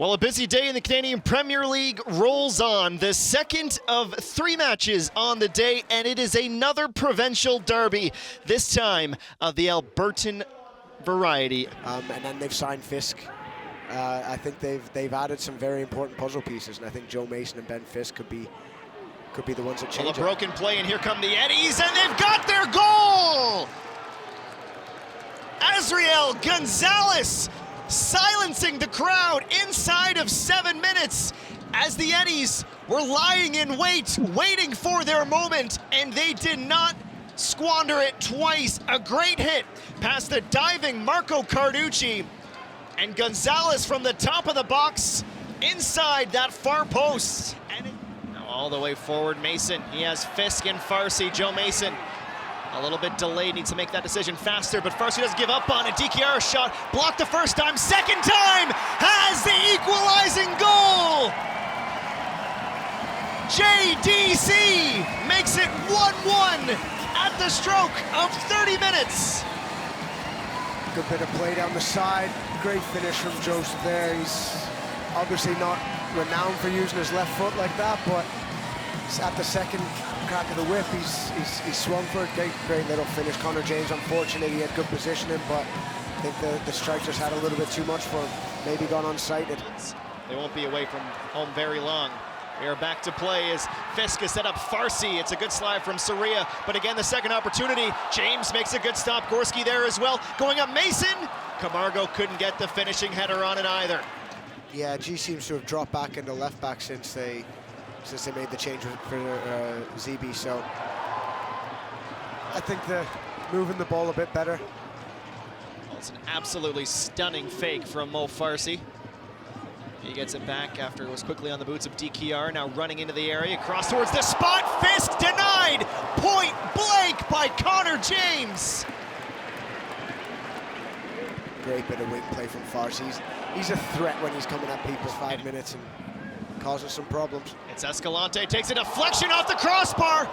Well, a busy day in the Canadian Premier League rolls on. The second of 3 matches on the day, and it is another provincial derby, this time of the Albertan variety. And then they've signed Fisk. I think they've added some very important puzzle pieces, and I think Joe Mason and Ben Fisk could be the ones that change a broken play, and here come the Eddies, and they've got their goal! Azriel Gonzalez silencing the crowd inside of 7 minutes as the Eddies were lying in wait, waiting for their moment, and they did not squander it twice. A great hit past the diving Marco Carducci, and Gonzalez from the top of the box inside that far post. And now all the way forward, Mason. He has Fisk and Farsi. Joe Mason a little bit delayed, needs to make that decision faster, but Farsi doesn't give up on it. DKR shot, blocked the first time, second time, has the equalizing goal! JDC makes it 1-1 at the stroke of 30 minutes. Good bit of play down the side, great finish from Joseph there. He's obviously not renowned for using his left foot like that, but at the second crack of the whip, he's swung for it. Great little finish. Connor James, unfortunately, he had good positioning, but I think the strike just had a little bit too much for him. Maybe gone unsighted. They won't be away from home very long. We are back to play as Fisk has set up Farsi. It's a good slide from Soria, but again, the second opportunity. James makes a good stop. Gorski there as well. Going up Mason. Camargo couldn't get the finishing header on it either. Yeah, G seems to have dropped back into left back since they made the change for ZB, so I think they're moving the ball a bit better. Well, it's an absolutely stunning fake from Mo Farsi. He gets it back after it was quickly on the boots of DKR, now running into the area, cross towards the spot, Fisk denied, point blank by Connor James. Great bit of wing play from Farsi. He's a threat when he's coming at people 5 minutes and causing some problems. It's Escalante, takes a deflection off the crossbar.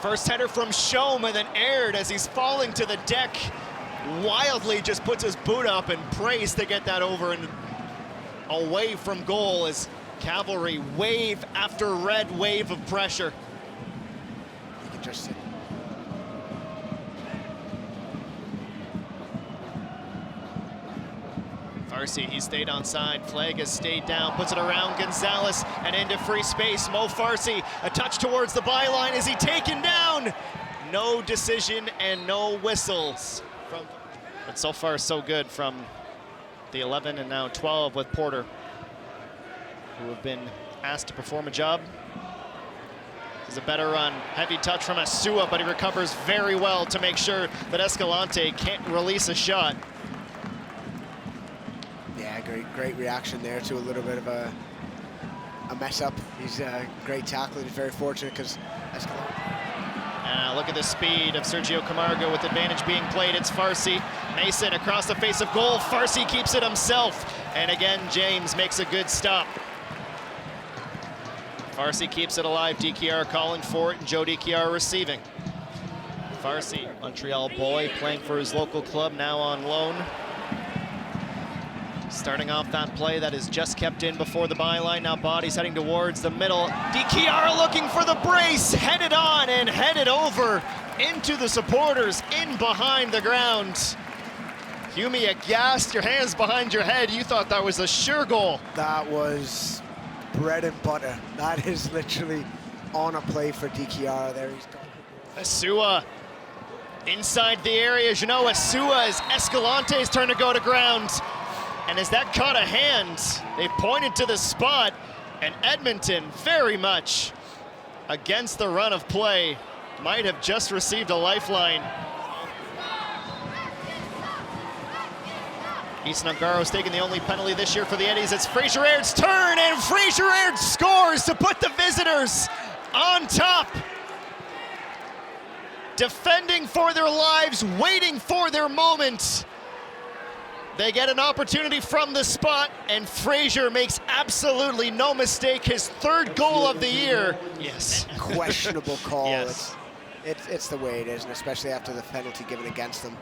First header from Shome and then aired as he's falling to the deck. Wildly just puts his boot up and prays to get that over and away from goal as Cavalry wave after red wave of pressure. You can just sit. Farsi, he stayed onside. Flag has stayed down, puts it around Gonzalez and into free space. Mo Farsi, a touch towards the byline. Is he taken down? No decision and no whistles. But so far, so good from the 11 and now 12 with Porter, who have been asked to perform a job. This is a better run. Heavy touch from Asua, but he recovers very well to make sure that Escalante can't release a shot. Yeah, great reaction there to a little bit of a mess up. He's a great tackler. He's very fortunate because Escalante. Look at the speed of Sergio Camargo with advantage being played. It's Farsi. Mason across the face of goal. Farsi keeps it himself. And again, James makes a good stop. Farsi keeps it alive. DKR calling for it, and Joe DKR receiving. Farsi, Montreal boy, playing for his local club, now on loan. Starting off that play that is just kept in before the byline. Now bodies heading towards the middle. DKR looking for the brace, headed on and headed over into the supporters, in behind the ground. Hume aghast, your hands behind your head. You thought that was a sure goal. That was bread and butter. That is literally on a play for DKR. There he's gone. Asua inside the area. Asua is Escalante's turn to go to ground. And as that caught a hand, they pointed to the spot, and Edmonton very much against the run of play might have just received a lifeline. Easton Ungaro's taking the only penalty this year for the Eddies. It's Fraser Aird's turn, and Fraser Aird scores to put the visitors on top. Defending for their lives, waiting for their moment. They get an opportunity from the spot, and Fraser makes absolutely no mistake. His 3rd goal of the year. Yes. Questionable call. Yes. It's the way it is, and especially after the penalty given against them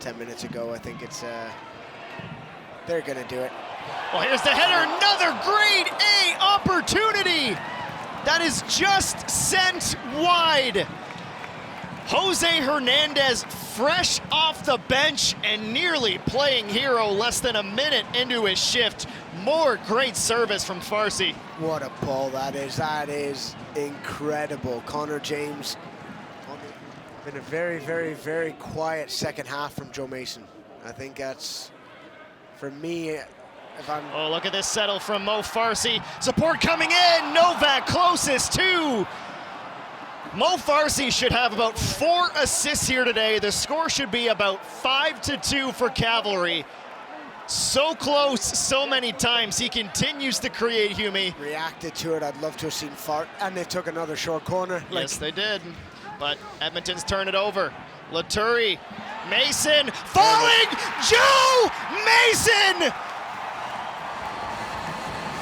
10 minutes ago. I think it's they're going to do it. Well, here's the header, another grade A opportunity that is just sent wide. Jose Hernandez fresh off the bench and nearly playing hero less than a minute into his shift. More great service from Farsi. What a ball that is. That is incredible. Connor James. Been a very, very, very quiet second half from Joe Mason. I think that's, for me, if I'm... Oh, look at this settle from Mo Farsi. Support coming in. Novak closest too. Mo Farsi should have about 4 assists here today. The score should be about 5-2 for Cavalry. So close so many times. He continues to create, Hume. Reacted to it. I'd love to have seen Fart. And they took another short corner. Yes, they did. But Edmonton's turned it over. Laturi, Mason, falling! Joe Mason!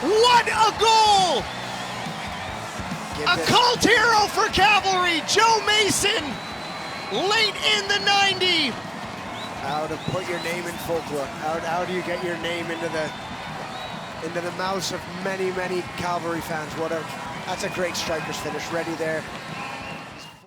What a goal! A cult hero for Cavalry, Joe Mason, late in the 90. How to put your name in folklore. How do you get your name into the mouths of many, many Cavalry fans? That's a great striker's finish, ready there.